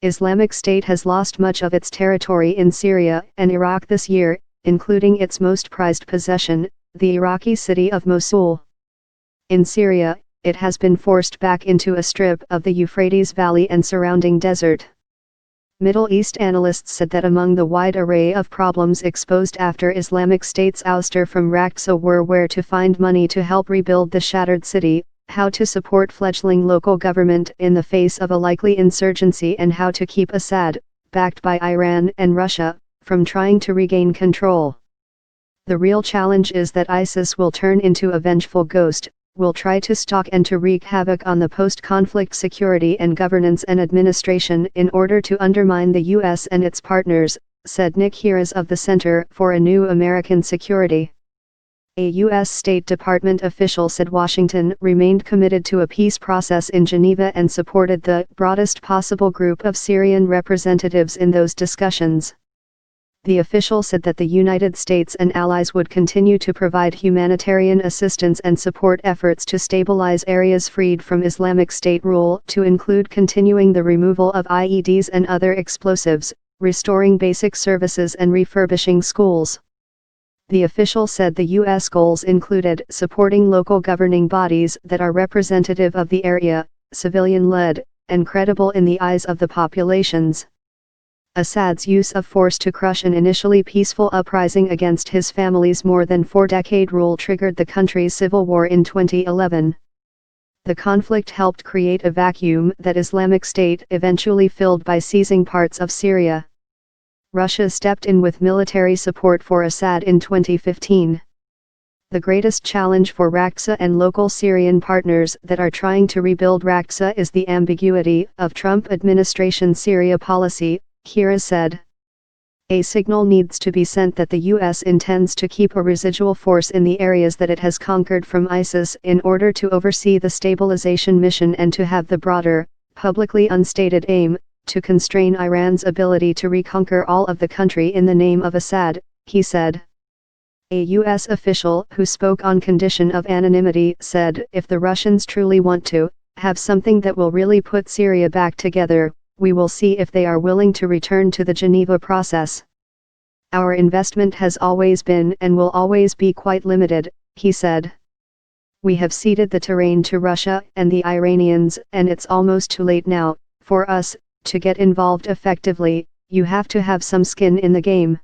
Islamic State has lost much of its territory in Syria and Iraq this year, including its most prized possession, the Iraqi city of Mosul. In Syria, it has been forced back into a strip of the Euphrates Valley and surrounding desert. Middle East analysts said that among the wide array of problems exposed after Islamic State's ouster from Raqqa were where to find money to help rebuild the shattered city, how to support fledgling local government in the face of a likely insurgency, and how to keep Assad, backed by Iran and Russia, from trying to regain control. The real challenge is that ISIS will turn into a vengeful ghost, will try to stalk and to wreak havoc on the post-conflict security and governance and administration in order to undermine the U.S. and its partners, said Nick Heras of the Center for a New American Security. A U.S. State Department official said Washington remained committed to a peace process in Geneva and supported the broadest possible group of Syrian representatives in those discussions. The official said that the United States and allies would continue to provide humanitarian assistance and support efforts to stabilize areas freed from Islamic State rule, to include continuing the removal of IEDs and other explosives, restoring basic services and refurbishing schools. The official said the U.S. goals included supporting local governing bodies that are representative of the area, civilian-led, and credible in the eyes of the populations. Assad's use of force to crush an initially peaceful uprising against his family's more than four-decade rule triggered the country's civil war in 2011. The conflict helped create a vacuum that Islamic State eventually filled by seizing parts of Syria. Russia stepped in with military support for Assad in 2015. The greatest challenge for Raqqa and local Syrian partners that are trying to rebuild Raqqa is the ambiguity of Trump administration Syria policy, Heras said. A signal needs to be sent that the U.S. intends to keep a residual force in the areas that it has conquered from ISIS in order to oversee the stabilization mission and to have the broader, publicly unstated aim, to constrain Iran's ability to reconquer all of the country in the name of Assad, he said. A U.S. official who spoke on condition of anonymity said, "If the Russians truly want to have something that will really put Syria back together, we will see if they are willing to return to the Geneva process. Our investment has always been and will always be quite limited," he said. "We have ceded the terrain to Russia and the Iranians, and it's almost too late now. For us to get involved effectively, you have to have some skin in the game."